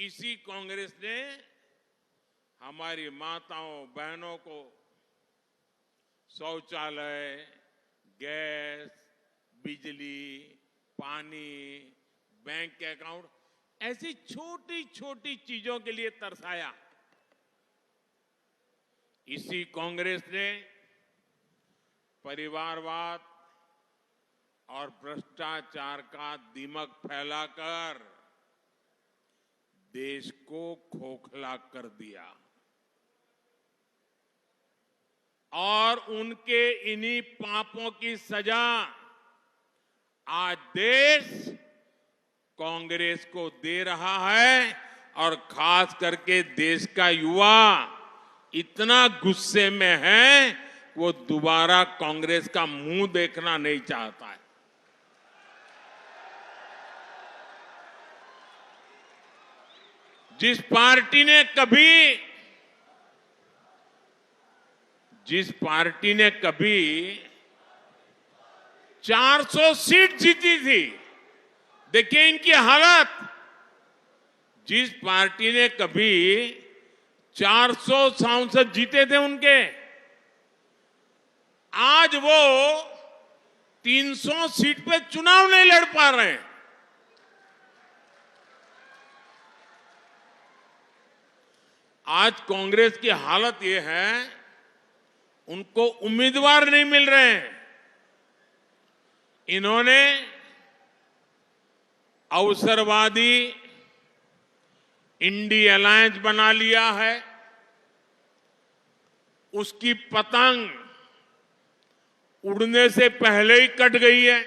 इसी कांग्रेस ने हमारी माताओं बहनों को शौचालय, गैस, बिजली, पानी, बैंक अकाउंट ऐसी छोटी छोटी चीजों के लिए तरसाया। इसी कांग्रेस ने परिवारवाद और भ्रष्टाचार का दीमक फैलाकर देश को खोखला कर दिया और उनके इन्हीं पापों की सजा आज देश कांग्रेस को दे रहा है। और खास करके देश का युवा इतना गुस्से में है, वो दोबारा कांग्रेस का मुंह देखना नहीं चाहता है। जिस पार्टी ने कभी 400 सीट जीती थी, देखिए इनकी हालत। जिस पार्टी ने कभी 400 सांसद जीते थे उनके, आज वो 300 सीट पे चुनाव नहीं लड़ पा रहे हैं। आज कांग्रेस की हालत ये है, उनको उम्मीदवार नहीं मिल रहे हैं। इन्होंने अवसरवादी इंडी अलायंस बना लिया है। उसकी पतंग उड़ने से पहले ही कट गई है।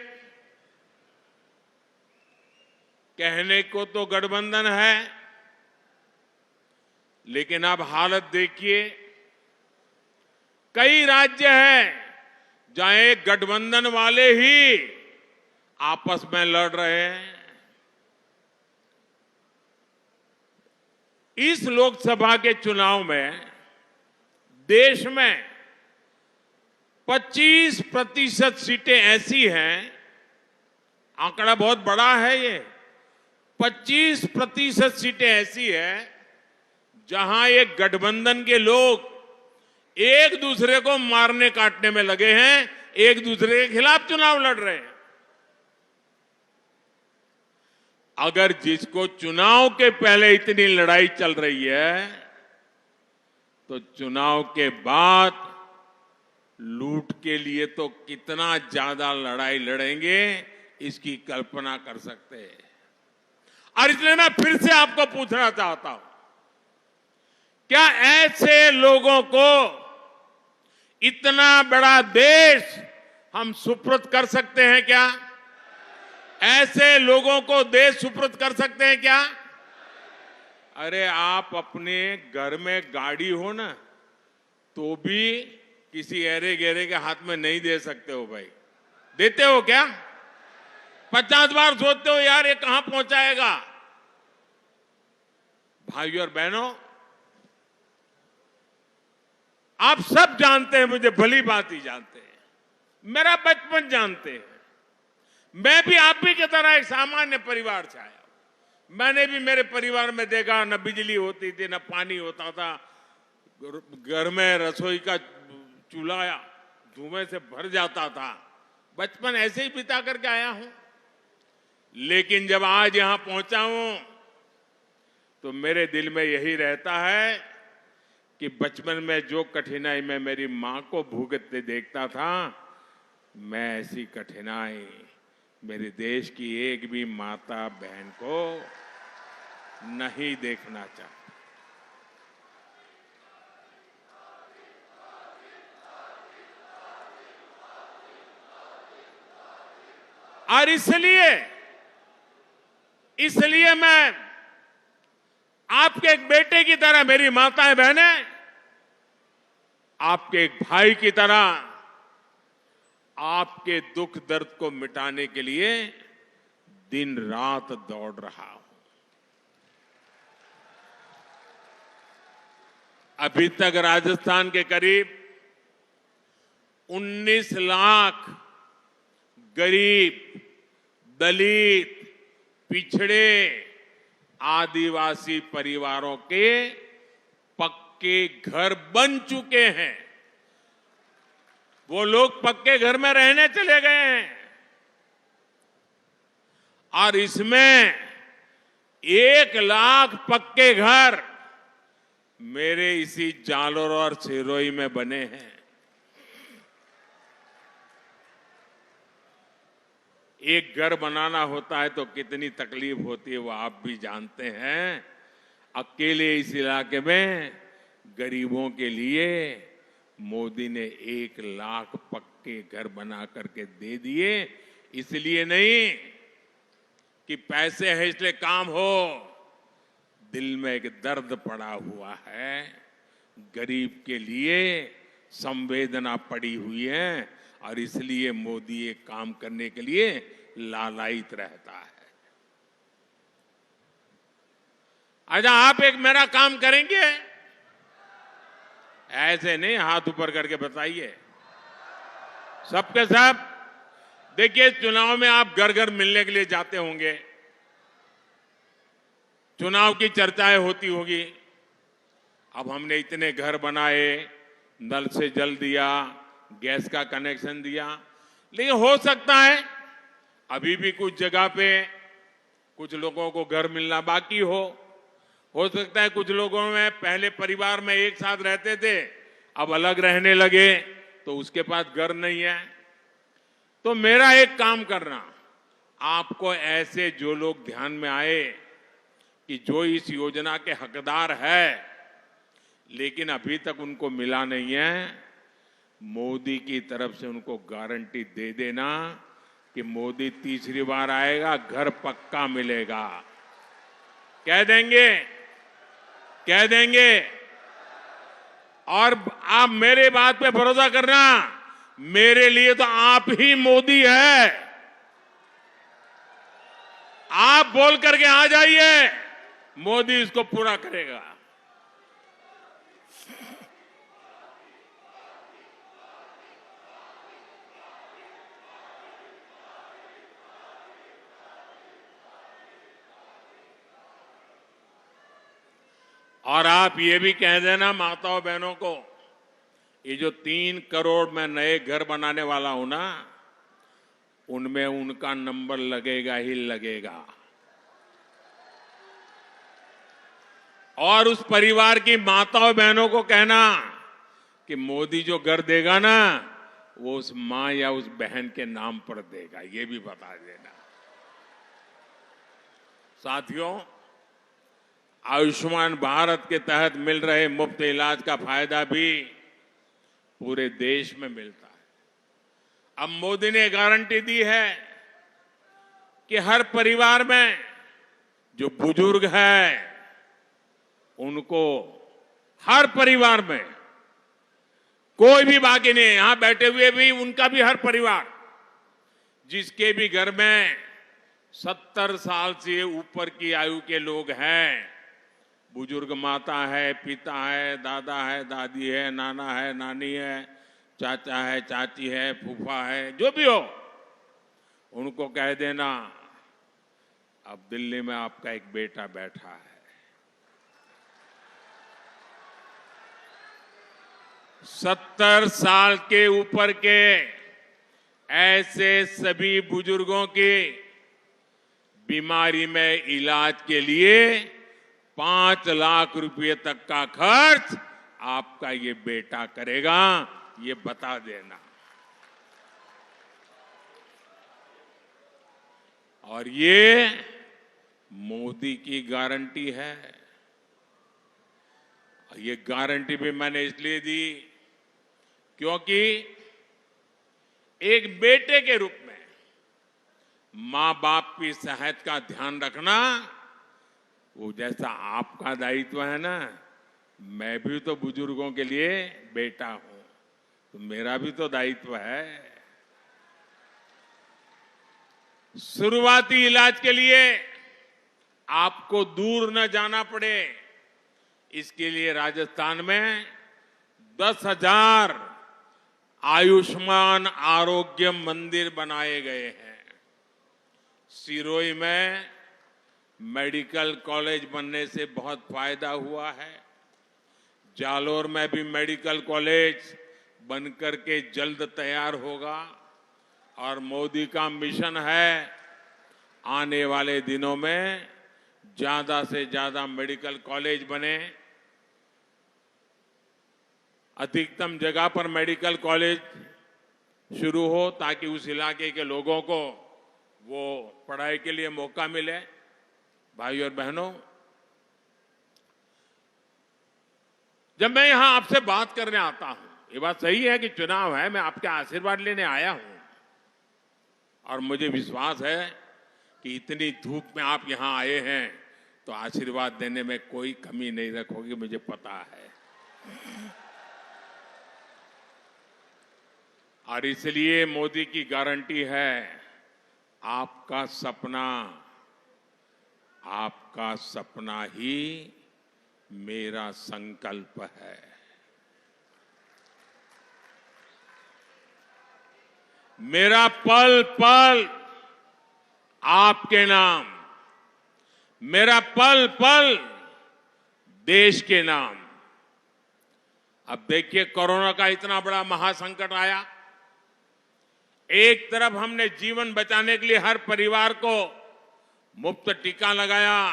कहने को तो गठबंधन है, लेकिन अब हालत देखिए, कई राज्य हैं जहां एक गठबंधन वाले ही आपस में लड़ रहे हैं। इस लोकसभा के चुनाव में देश में 25% सीटें ऐसी हैं, आंकड़ा बहुत बड़ा है ये, 25% सीटें ऐसी हैं जहां ये गठबंधन के लोग एक दूसरे को मारने काटने में लगे हैं, एक दूसरे के खिलाफ चुनाव लड़ रहे हैं। अगर जिसको चुनाव के पहले इतनी लड़ाई चल रही है, तो चुनाव के बाद लूट के लिए तो कितना ज्यादा लड़ाई लड़ेंगे, इसकी कल्पना कर सकते हैं। और इसलिए मैं फिर से आपको पूछना चाहता हूं, क्या ऐसे लोगों को इतना बड़ा देश हम सुपुर्द कर सकते हैं क्या? ऐसे लोगों को देश सुपुर्द कर सकते हैं क्या? अरे आप अपने घर में गाड़ी हो ना, तो भी किसी ऐरे गहरे के हाथ में नहीं दे सकते हो भाई। देते हो क्या? 50 बार सोचते हो यार ये कहां पहुंचाएगा। भाइयों और बहनों, आप सब जानते हैं, मुझे भली बात ही जानते हैं, मेरा बचपन जानते हैं। मैं भी आप ही की तरह एक सामान्य परिवार से आया। मैंने भी मेरे परिवार में देखा, न बिजली होती थी, न पानी होता था, घर में रसोई का चूल्हा धुएं से भर जाता था। बचपन ऐसे ही बिता करके आया हूं। लेकिन जब आज यहां पहुंचा हूं, तो मेरे दिल में यही रहता है कि बचपन में जो कठिनाई मैं मेरी मां को भुगतते देखता था, मैं ऐसी कठिनाई मेरे देश की एक भी माता बहन को नहीं देखना चाहता। और इसलिए मैं आपके एक बेटे की तरह, मेरी माताएं बहनें आपके एक भाई की तरह आपके दुख दर्द को मिटाने के लिए दिन रात दौड़ रहा हूं। अभी तक राजस्थान के करीब 19 लाख गरीब, दलित, पिछड़े, आदिवासी परिवारों के पक्के घर बन चुके हैं। वो लोग पक्के घर में रहने चले गए हैं और इसमें 1 लाख पक्के घर मेरे इसी जालोर और सिरोही में बने हैं। एक घर बनाना होता है तो कितनी तकलीफ होती है वो आप भी जानते हैं। अकेले इस इलाके में गरीबों के लिए मोदी ने 1 लाख पक्के घर बना करके दे दिए। इसलिए नहीं कि पैसे है इसलिए काम हो, दिल में एक दर्द पड़ा हुआ है, गरीब के लिए संवेदना पड़ी हुई है और इसलिए मोदी ये काम करने के लिए लालायित रहता है। अच्छा, आप एक मेरा काम करेंगे? ऐसे नहीं हाथ ऊपर करके बताइए सबके सब। देखिए, चुनाव में आप घर घर मिलने के लिए जाते होंगे, चुनाव की चर्चाएं होती होगी। अब हमने इतने घर बनाए, नल से जल दिया, गैस का कनेक्शन दिया, लेकिन हो सकता है अभी भी कुछ जगह पे कुछ लोगों को घर मिलना बाकी हो सकता है कुछ लोगों में पहले परिवार में एक साथ रहते थे, अब अलग रहने लगे तो उसके पास घर नहीं है। तो मेरा एक काम करना, आपको ऐसे जो लोग ध्यान में आए कि जो इस योजना के हकदार है लेकिन अभी तक उनको मिला नहीं है, मोदी की तरफ से उनको गारंटी दे देना कि मोदी तीसरी बार आएगा, घर पक्का मिलेगा। कह देंगे, कह देंगे। और आप मेरे बात पे भरोसा करना, मेरे लिए तो आप ही मोदी है। आप बोल करके आ जाइए, मोदी इसको पूरा करेगा। और आप ये भी कह देना माताओं बहनों को, ये जो 3 करोड़ मैं नए घर बनाने वाला हूं ना, उनमें उनका नंबर लगेगा ही लगेगा। और उस परिवार की माताओं बहनों को कहना कि मोदी जो घर देगा ना, वो उस मां या उस बहन के नाम पर देगा, ये भी बता देना। साथियों, आयुष्मान भारत के तहत मिल रहे मुफ्त इलाज का फायदा भी पूरे देश में मिलता है। अब मोदी ने गारंटी दी है कि हर परिवार में जो बुजुर्ग है उनको, हर परिवार में कोई भी बाकी नहीं है, यहां बैठे हुए भी उनका भी हर परिवार, जिसके भी घर में 70 साल से ऊपर की आयु के लोग हैं, बुजुर्ग माता है, पिता है, दादा है, दादी है, नाना है, नानी है, चाचा है, चाची है, फूफा है, जो भी हो, उनको कह देना अब दिल्ली में आपका एक बेटा बैठा है। 70 साल के ऊपर के ऐसे सभी बुजुर्गों की बीमारी में इलाज के लिए 5 लाख रुपए तक का खर्च आपका ये बेटा करेगा, ये बता देना। और ये मोदी की गारंटी है। ये गारंटी भी मैंने इसलिए दी क्योंकि एक बेटे के रूप में मां बाप की सेहत का ध्यान रखना वो जैसा आपका दायित्व है ना, मैं भी तो बुजुर्गों के लिए बेटा हूं, तो मेरा भी तो दायित्व है। शुरुआती इलाज के लिए आपको दूर न जाना पड़े, इसके लिए राजस्थान में 10,000 आयुष्मान आरोग्य मंदिर बनाए गए हैं। सिरोही में मेडिकल कॉलेज बनने से बहुत फायदा हुआ है। जालोर में भी मेडिकल कॉलेज बनकर के जल्द तैयार होगा और मोदी का मिशन है आने वाले दिनों में ज्यादा से ज्यादा मेडिकल कॉलेज बने, अधिकतम जगह पर मेडिकल कॉलेज शुरू हो ताकि उस इलाके के लोगों को वो पढ़ाई के लिए मौका मिले। भाइयों और बहनों, जब मैं यहां आपसे बात करने आता हूं, ये बात सही है कि चुनाव है, मैं आपके आशीर्वाद लेने आया हूं और मुझे विश्वास है कि इतनी धूप में आप यहां आए हैं तो आशीर्वाद देने में कोई कमी नहीं रखोगे, मुझे पता है। और इसलिए मोदी की गारंटी है, आपका सपना ही मेरा संकल्प है। मेरा पल पल आपके नाम, मेरा पल पल देश के नाम। अब देखिए, कोरोना का इतना बड़ा महासंकट आया, एक तरफ हमने जीवन बचाने के लिए हर परिवार को मुफ्त टीका लगाया,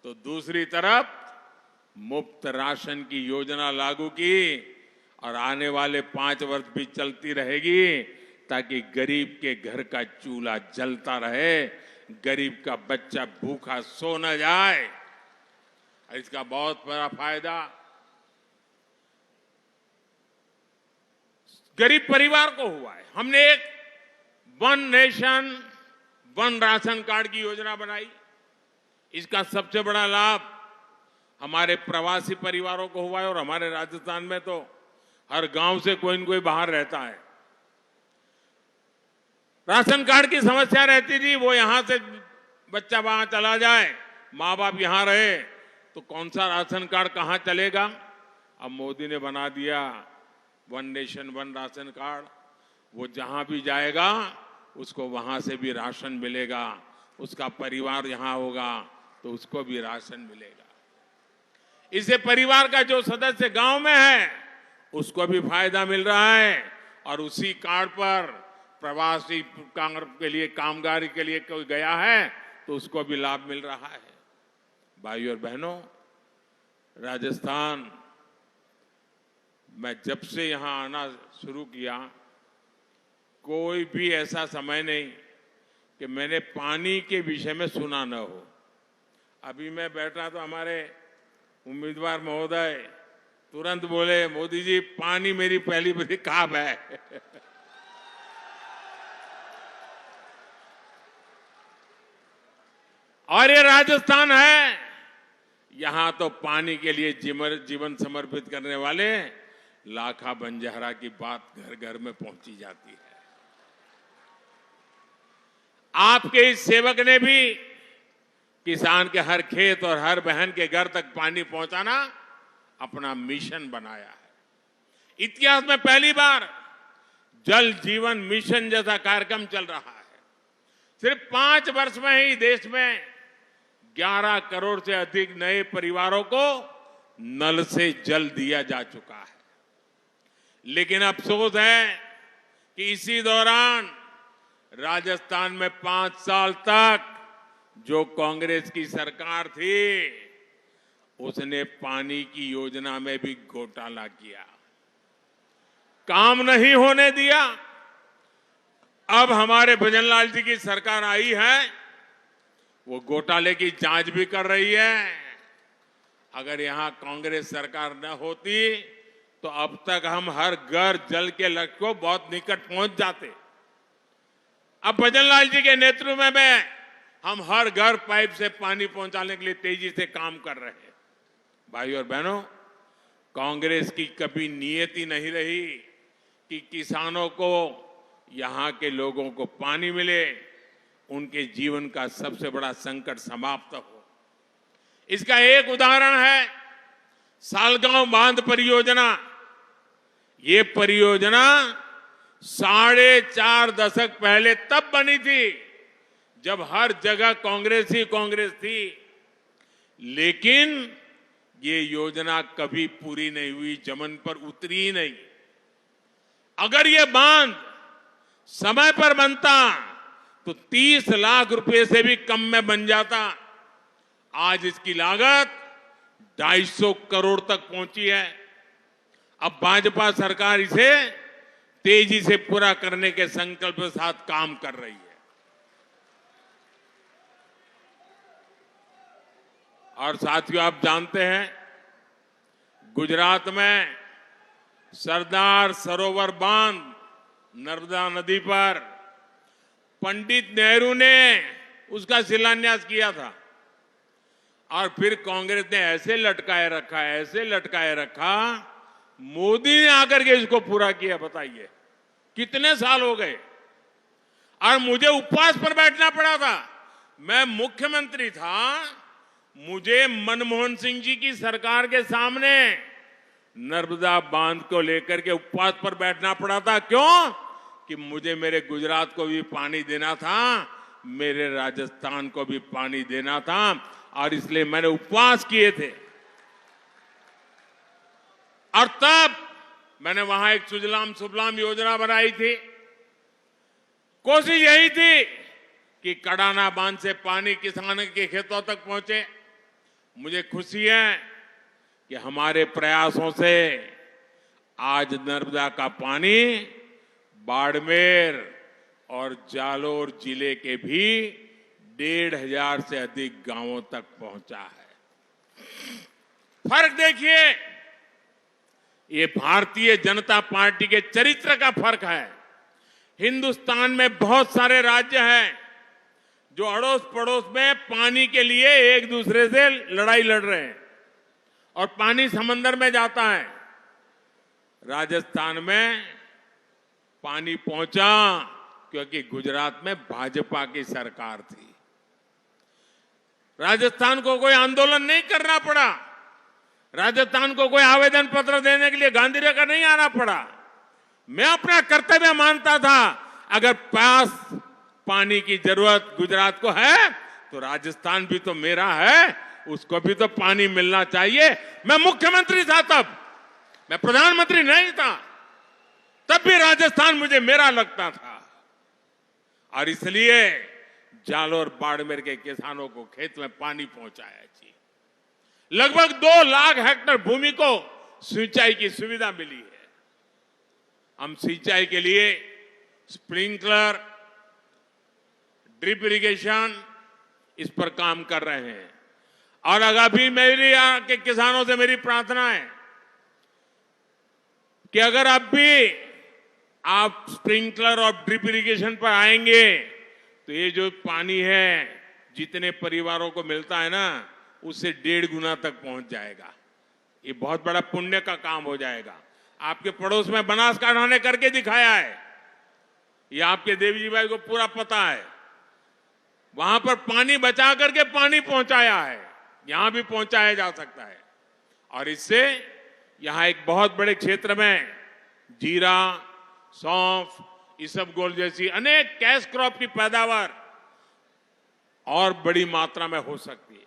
तो दूसरी तरफ मुफ्त राशन की योजना लागू की और आने वाले 5 वर्ष भी चलती रहेगी ताकि गरीब के घर का चूल्हा जलता रहे, गरीब का बच्चा भूखा सो न जाए। इसका बहुत बड़ा फायदा गरीब परिवार को हुआ है। हमने एक one nation one ration card की योजना बनाई। इसका सबसे बड़ा लाभ हमारे प्रवासी परिवारों को हुआ है और हमारे राजस्थान में तो हर गांव से कोई न कोई बाहर रहता है। राशन कार्ड की समस्या रहती थी, वो यहां से बच्चा वहां चला जाए, मां बाप यहां रहे तो कौन सा राशन कार्ड कहां चलेगा। अब मोदी ने बना दिया one nation one ration card, वो जहां भी जाएगा उसको वहां से भी राशन मिलेगा, उसका परिवार यहां होगा तो उसको भी राशन मिलेगा। इससे परिवार का जो सदस्य गांव में है उसको भी फायदा मिल रहा है और उसी कार्ड पर प्रवासी के लिए, कामगार के लिए कोई गया है तो उसको भी लाभ मिल रहा है। भाइयों और बहनों, राजस्थान मैं जब से यहां आना शुरू किया, कोई भी ऐसा समय नहीं कि मैंने पानी के विषय में सुना न हो। अभी मैं बैठा तो हमारे उम्मीदवार महोदय तुरंत बोले, मोदी जी पानी मेरी पहली बड़ी ख्वाब है। और ये राजस्थान है, यहां तो पानी के लिए जीवन समर्पित करने वाले लाखा बंजारा की बात घर घर में पहुंची जाती है। आपके इस सेवक ने भी किसान के हर खेत और हर बहन के घर तक पानी पहुंचाना अपना मिशन बनाया है। इतिहास में पहली बार जल जीवन मिशन जैसा कार्यक्रम चल रहा है। सिर्फ 5 वर्ष में ही देश में 11 करोड़ से अधिक नए परिवारों को नल से जल दिया जा चुका है। लेकिन अफसोस है कि इसी दौरान राजस्थान में 5 साल तक जो कांग्रेस की सरकार थी उसने पानी की योजना में भी घोटाला किया, काम नहीं होने दिया। अब हमारे भजनलाल जी की सरकार आई है, वो घोटाले की जांच भी कर रही है। अगर यहां कांग्रेस सरकार न होती तो अब तक हम हर घर जल के लक्ष्य को बहुत निकट पहुंच जाते। अब भजनलाल जी के नेतृत्व में हम हर घर पाइप से पानी पहुंचाने के लिए तेजी से काम कर रहे हैं। भाइयों और बहनों, कांग्रेस की कभी नियति नहीं रही कि किसानों को, यहां के लोगों को पानी मिले, उनके जीवन का सबसे बड़ा संकट समाप्त हो। इसका एक उदाहरण है सालगांव बांध परियोजना। ये परियोजना 4.5 दशक पहले तब बनी थी जब हर जगह कांग्रेस ही कांग्रेस थी, लेकिन ये योजना कभी पूरी नहीं हुई, जमीन पर उतरी ही नहीं। अगर ये बांध समय पर बनता तो 30 लाख रुपए से भी कम में बन जाता। आज इसकी लागत 250 करोड़ तक पहुंची है। अब भाजपा सरकार इसे तेजी से पूरा करने के संकल्प के साथ काम कर रही है। और साथियों, आप जानते हैं, गुजरात में सरदार सरोवर बांध नर्मदा नदी पर पंडित नेहरू ने उसका शिलान्यास किया था, और फिर कांग्रेस ने ऐसे लटकाए रखा, मोदी ने आकर के इसको पूरा किया। बताइए कितने साल हो गए, और मुझे उपवास पर बैठना पड़ा था। मैं मुख्यमंत्री था, मुझे मनमोहन सिंह जी की सरकार के सामने नर्मदा बांध को लेकर के उपवास पर बैठना पड़ा था। क्यों? कि मुझे मेरे गुजरात को भी पानी देना था, मेरे राजस्थान को भी पानी देना था, और इसलिए मैंने उपवास किए थे। और तब मैंने वहां एक सुजलाम सुफलाम योजना बनाई थी। कोशिश यही थी कि कड़ाना बांध से पानी किसानों के खेतों तक पहुंचे। मुझे खुशी है कि हमारे प्रयासों से आज नर्मदा का पानी बाड़मेर और जालोर जिले के भी 1,500 से अधिक गांवों तक पहुंचा है। फर्क देखिए, ये भारतीय जनता पार्टी के चरित्र का फर्क है। हिंदुस्तान में बहुत सारे राज्य हैं जो अड़ोस पड़ोस में पानी के लिए एक दूसरे से लड़ाई लड़ रहे हैं, और पानी समंदर में जाता है। राजस्थान में पानी पहुंचा क्योंकि गुजरात में भाजपा की सरकार थी। राजस्थान को कोई आंदोलन नहीं करना पड़ा, राजस्थान को कोई आवेदन पत्र देने के लिए गांधी नगर नहीं आना पड़ा। मैं अपना कर्तव्य मानता था, अगर पास पानी की जरूरत गुजरात को है तो राजस्थान भी तो मेरा है, उसको भी तो पानी मिलना चाहिए। मैं मुख्यमंत्री था तब, मैं प्रधानमंत्री नहीं था, तब भी राजस्थान मुझे मेरा लगता था। और इसलिए जालोर बाड़मेर के किसानों को खेत में पानी पहुंचाया जी। लगभग 2 लाख हेक्टेयर भूमि को सिंचाई की सुविधा मिली है। हम सिंचाई के लिए स्प्रिंकलर, ड्रिप इरिगेशन, इस पर काम कर रहे हैं। और अभी मेरी यहाँ के किसानों से मेरी प्रार्थना है कि अगर अब भी आप स्प्रिंकलर और ड्रिप इरिगेशन पर आएंगे तो ये जो पानी है जितने परिवारों को मिलता है ना, उससे 1.5 गुना तक पहुंच जाएगा। ये बहुत बड़ा पुण्य का काम हो जाएगा। आपके पड़ोस में बनासकांठा ने करके दिखाया है, ये आपके देवी जी भाई को पूरा पता है। वहां पर पानी बचा करके पानी पहुंचाया है, यहां भी पहुंचाया जा सकता है। और इससे यहां एक बहुत बड़े क्षेत्र में जीरा, सौंफ, इसबगोल जैसी अनेक कैश क्रॉप की पैदावार और बड़ी मात्रा में हो सकती है।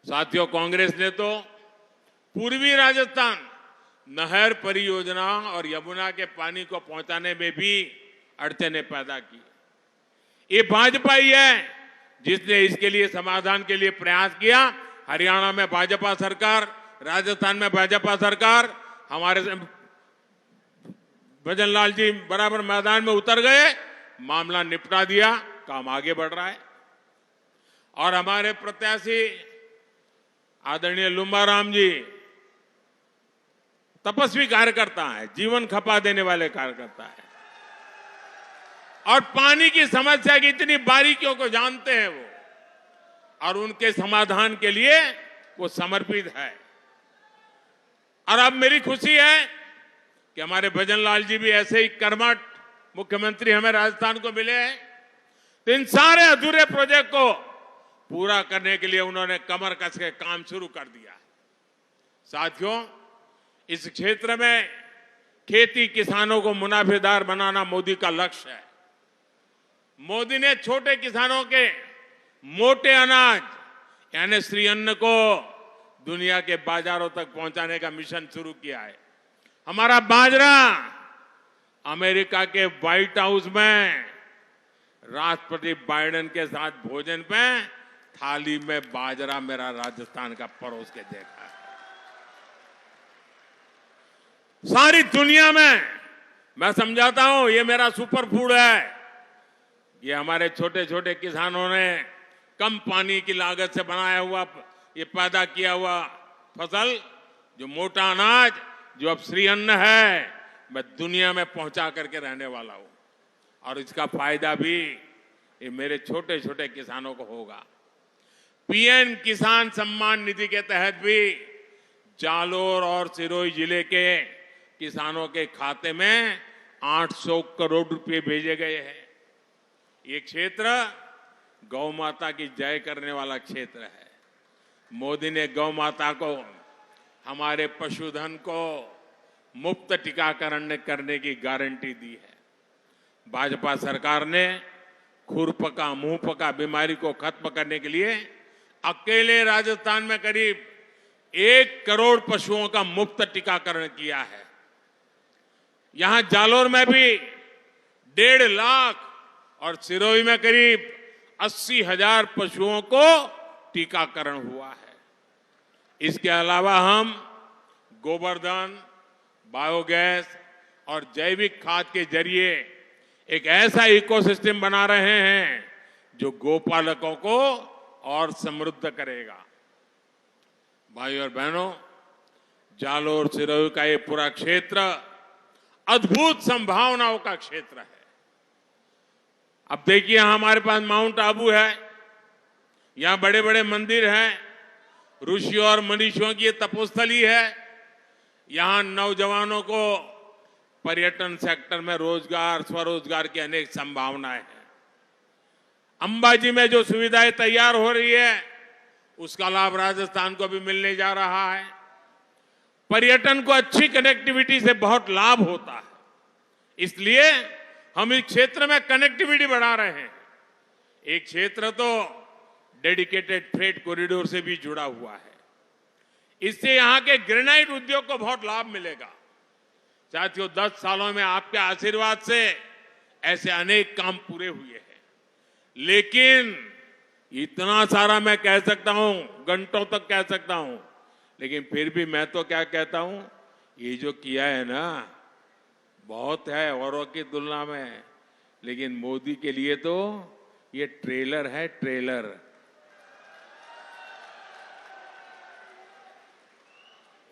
साथियों, कांग्रेस ने तो पूर्वी राजस्थान नहर परियोजना और यमुना के पानी को पहुंचाने में भी अड़चनें पैदा की। ये भाजपा ही है जिसने इसके लिए समाधान के लिए प्रयास किया। हरियाणा में भाजपा सरकार, राजस्थान में भाजपा सरकार, हमारे भजन लाल जी बराबर मैदान में उतर गए, मामला निपटा दिया, काम आगे बढ़ रहा है। और हमारे प्रत्याशी आदरणीय लुम्बाराम जी तपस्वी कार्यकर्ता है, जीवन खपा देने वाले कार्यकर्ता है, और पानी की समस्या की इतनी बारीकियों को जानते हैं वो, और उनके समाधान के लिए वो समर्पित है। और अब मेरी खुशी है कि हमारे भजन लाल जी भी ऐसे ही कर्मठ मुख्यमंत्री हमें राजस्थान को मिले हैं। तो इन सारे अधूरे प्रोजेक्ट को पूरा करने के लिए उन्होंने कमर कस के काम शुरू कर दिया। साथियों, इस क्षेत्र में खेती किसानों को मुनाफेदार बनाना मोदी का लक्ष्य है। मोदी ने छोटे किसानों के मोटे अनाज यानी श्री अन्न को दुनिया के बाजारों तक पहुंचाने का मिशन शुरू किया है। हमारा बाजरा अमेरिका के व्हाइट हाउस में राष्ट्रपति बाइडेन के साथ भोजन पे थाली में बाजरा मेरा राजस्थान का परोस के देखा है। सारी दुनिया में मैं समझाता हूं ये मेरा सुपर फूड है। ये हमारे छोटे छोटे किसानों ने कम पानी की लागत से बनाया हुआ ये पैदा किया हुआ फसल जो मोटा अनाज जो अब श्री अन्न है मैं दुनिया में पहुंचा करके रहने वाला हूं और इसका फायदा भी ये मेरे छोटे छोटे किसानों को होगा। पीएम किसान सम्मान निधि के तहत भी जालोर और सिरोही जिले के किसानों के खाते में 800 करोड़ रुपए भेजे गए हैं। ये क्षेत्र गौ माता की जय करने वाला क्षेत्र है। मोदी ने गौ माता को हमारे पशुधन को मुफ्त टीकाकरण करने की गारंटी दी है। भाजपा सरकार ने खुरपका मुंहपका बीमारी को खत्म करने के लिए अकेले राजस्थान में करीब 1 करोड़ पशुओं का मुफ्त टीकाकरण किया है। यहां जालोर में भी 1.5 लाख और सिरोही में करीब 80,000 पशुओं को टीकाकरण हुआ है। इसके अलावा हम गोबरधन, बायोगैस और जैविक खाद के जरिए एक ऐसा इकोसिस्टम बना रहे हैं जो गोपालकों को और समृद्ध करेगा। भाइयों और बहनों, जालोर सिरोही का ये पूरा क्षेत्र अद्भुत संभावनाओं का क्षेत्र है। अब देखिए हमारे पास माउंट आबू है, यहां बड़े बड़े मंदिर हैं, ऋषियों और मनीषियों की ये तपोस्थली है। यहां नौजवानों को पर्यटन सेक्टर में रोजगार स्वरोजगार की अनेक संभावनाएं हैं। अंबाजी में जो सुविधाएं तैयार हो रही है उसका लाभ राजस्थान को भी मिलने जा रहा है। पर्यटन को अच्छी कनेक्टिविटी से बहुत लाभ होता है, इसलिए हम इस क्षेत्र में कनेक्टिविटी बढ़ा रहे हैं। एक क्षेत्र तो डेडिकेटेड फ्रेट कॉरिडोर से भी जुड़ा हुआ है। इससे यहां के ग्रेनाइट उद्योग को बहुत लाभ मिलेगा। साथियों, 10 सालों में आपके आशीर्वाद से ऐसे अनेक काम पूरे हुए हैं, लेकिन इतना सारा मैं कह सकता हूं, घंटों तक कह सकता हूं, लेकिन फिर भी मैं तो क्या कहता हूं, ये जो किया है ना बहुत है औरों की तुलना में, लेकिन मोदी के लिए तो ये ट्रेलर है, ट्रेलर।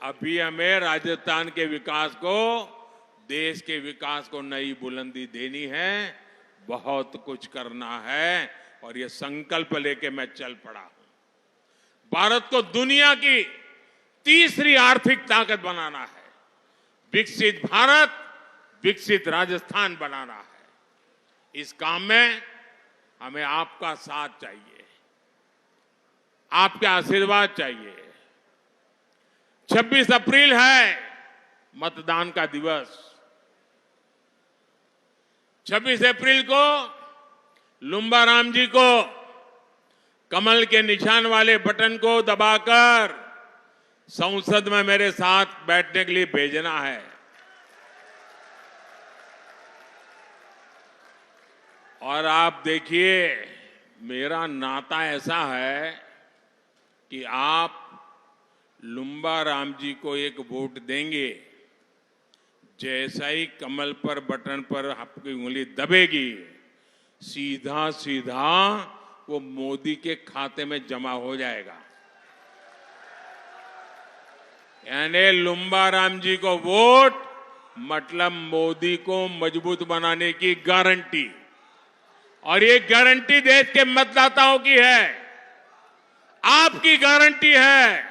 अभी हमें राजस्थान के विकास को, देश के विकास को नई बुलंदी देनी है, बहुत कुछ करना है और ये संकल्प लेके मैं चल पड़ा हूं। भारत को दुनिया की तीसरी आर्थिक ताकत बनाना है। विकसित भारत, विकसित राजस्थान बनाना है। इस काम में हमें आपका साथ चाहिए, आपके आशीर्वाद चाहिए। 26 अप्रैल है मतदान का दिवस। 26 अप्रैल को लुम्बा राम जी को कमल के निशान वाले बटन को दबाकर संसद में मेरे साथ बैठने के लिए भेजना है। और आप देखिए, मेरा नाता ऐसा है कि आप लुम्बा राम जी को एक वोट देंगे, जैसा ही कमल पर बटन पर आपकी उंगली दबेगी, सीधा सीधा वो मोदी के खाते में जमा हो जाएगा। यानी लुम्बा राम जी को वोट मतलब मोदी को मजबूत बनाने की गारंटी, और ये गारंटी देश के मतदाताओं की है, आपकी गारंटी है।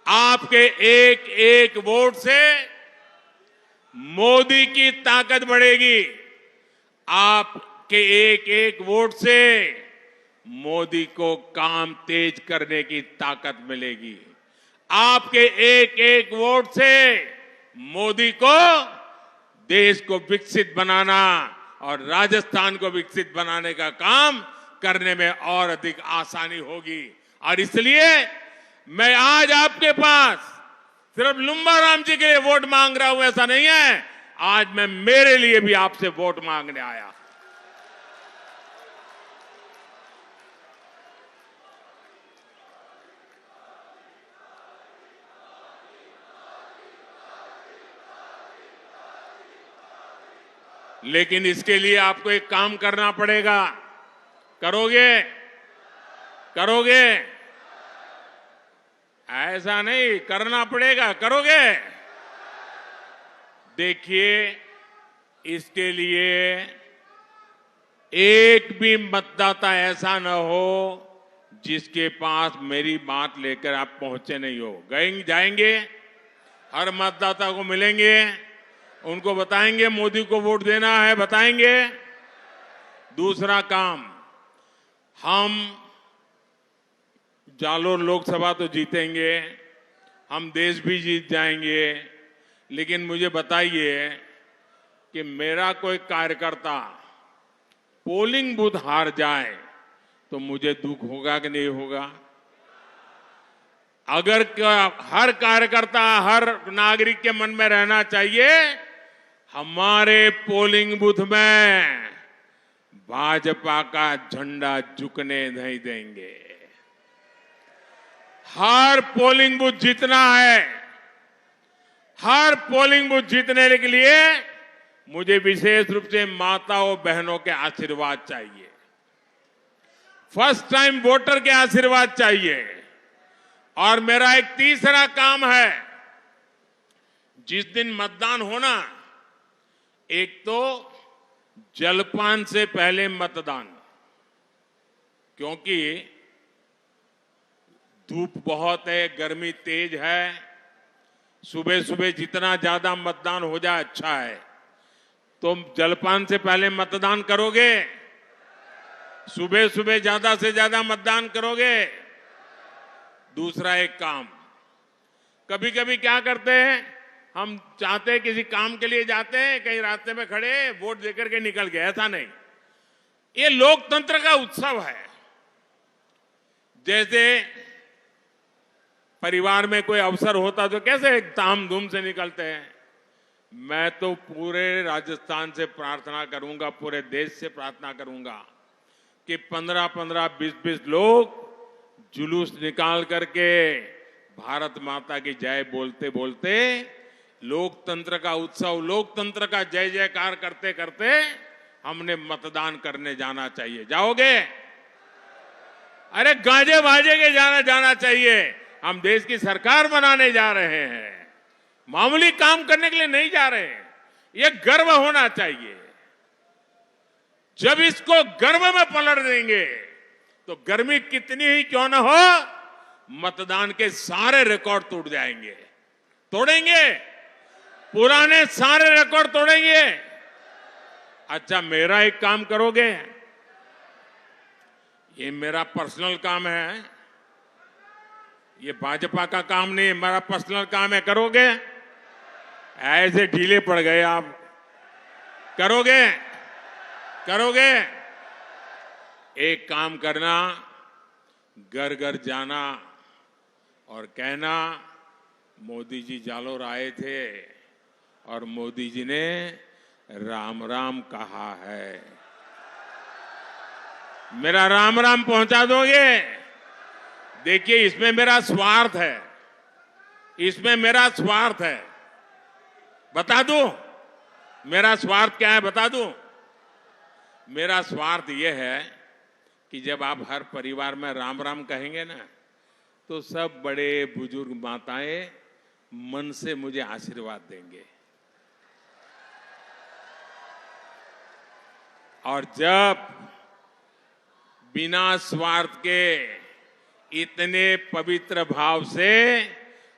आपके एक एक वोट से मोदी की ताकत बढ़ेगी। आपके एक एक वोट से मोदी को काम तेज करने की ताकत मिलेगी। आपके एक एक वोट से मोदी को देश को विकसित बनाना और राजस्थान को विकसित बनाने का काम करने में और अधिक आसानी होगी। और इसलिए मैं आज आपके पास सिर्फ लुम्बा राम जी के लिए वोट मांग रहा हूं, ऐसा नहीं है। आज मैं मेरे लिए भी आपसे वोट मांगने आया। लेकिन इसके लिए आपको एक काम करना पड़ेगा। करोगे? करोगे? ऐसा नहीं, करना पड़ेगा। करोगे? देखिए, इसके लिए एक भी मतदाता ऐसा न हो जिसके पास मेरी बात लेकर आप पहुंचे नहीं हो। गए जाएंगे, हर मतदाता को मिलेंगे, उनको बताएंगे मोदी को वोट देना है, बताएंगे। दूसरा काम, हम जालोर लोकसभा तो जीतेंगे, हम देश भी जीत जाएंगे, लेकिन मुझे बताइए कि मेरा कोई कार्यकर्ता पोलिंग बूथ हार जाए तो मुझे दुख होगा कि नहीं होगा? अगर हर कार्यकर्ता, हर नागरिक के मन में रहना चाहिए, हमारे पोलिंग बूथ में भाजपा का झंडा झुकने नहीं देंगे। हर पोलिंग बूथ जीतना है। हर पोलिंग बूथ जीतने के लिए मुझे विशेष रूप से माताओं बहनों के आशीर्वाद चाहिए, फर्स्ट टाइम वोटर के आशीर्वाद चाहिए। और मेरा एक तीसरा काम है, जिस दिन मतदान होना, एक तो जलपान से पहले मतदान, क्योंकि धूप बहुत है, गर्मी तेज है। सुबह सुबह जितना ज्यादा मतदान हो जाए अच्छा है। तो जलपान से पहले मतदान करोगे? सुबह सुबह ज्यादा से ज्यादा मतदान करोगे? दूसरा एक काम, कभी कभी क्या करते हैं, हम चाहते हैं किसी काम के लिए जाते हैं, कहीं रास्ते में खड़े वोट देकर के निकल गए। ऐसा नहीं, ये लोकतंत्र का उत्सव है। जैसे परिवार में कोई अवसर होता तो कैसे ताम धूम से निकलते हैं। मैं तो पूरे राजस्थान से प्रार्थना करूंगा, पूरे देश से प्रार्थना करूंगा कि 15-15, 20-20 लोग जुलूस निकाल करके भारत माता की जय बोलते बोलते लोकतंत्र का उत्सव, लोकतंत्र का जय जयकार करते करते हमने मतदान करने जाना चाहिए। जाओगे? अरे गाजे बाजे के जाना चाहिए। हम देश की सरकार बनाने जा रहे हैं, मामूली काम करने के लिए नहीं जा रहे हैं। ये गर्व होना चाहिए। जब इसको गर्व में पलट देंगे तो गर्मी कितनी ही क्यों न हो, मतदान के सारे रिकॉर्ड टूट जाएंगे। तोड़ेंगे, पुराने सारे रिकॉर्ड तोड़ेंगे। अच्छा, मेरा एक काम करोगे? ये मेरा पर्सनल काम है, ये भाजपा का काम नहीं, मेरा पर्सनल काम है। करोगे? ऐसे ढीले पड़ गए आप। करोगे? करोगे? एक काम करना, घर घर जाना और कहना मोदी जी जालोर आए थे और मोदी जी ने राम राम कहा है। मेरा राम राम पहुंचा दोगे? देखिए, इसमें मेरा स्वार्थ है, इसमें मेरा स्वार्थ है। बता दूं मेरा स्वार्थ क्या है? बता दूं। मेरा स्वार्थ यह है कि जब आप हर परिवार में राम राम कहेंगे ना, तो सब बड़े बुजुर्ग माताएं मन से मुझे आशीर्वाद देंगे। और जब बिना स्वार्थ के इतने पवित्र भाव से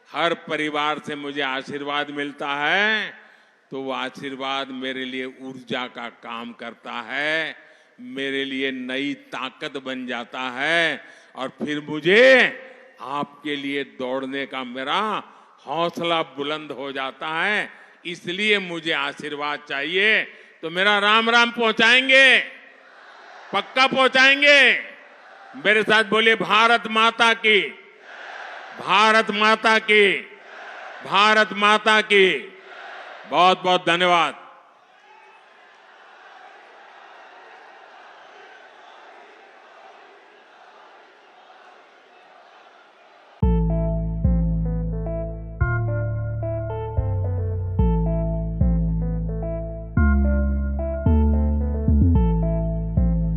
हर परिवार से मुझे आशीर्वाद मिलता है, तो वो आशीर्वाद मेरे लिए ऊर्जा का काम करता है, मेरे लिए नई ताकत बन जाता है। और फिर मुझे आपके लिए दौड़ने का मेरा हौसला बुलंद हो जाता है। इसलिए मुझे आशीर्वाद चाहिए। तो मेरा राम राम पहुंचाएंगे, पक्का पहुंचाएंगे। मेरे साथ बोलिए भारत माता की, भारत माता की, भारत माता की। बहुत बहुत धन्यवाद।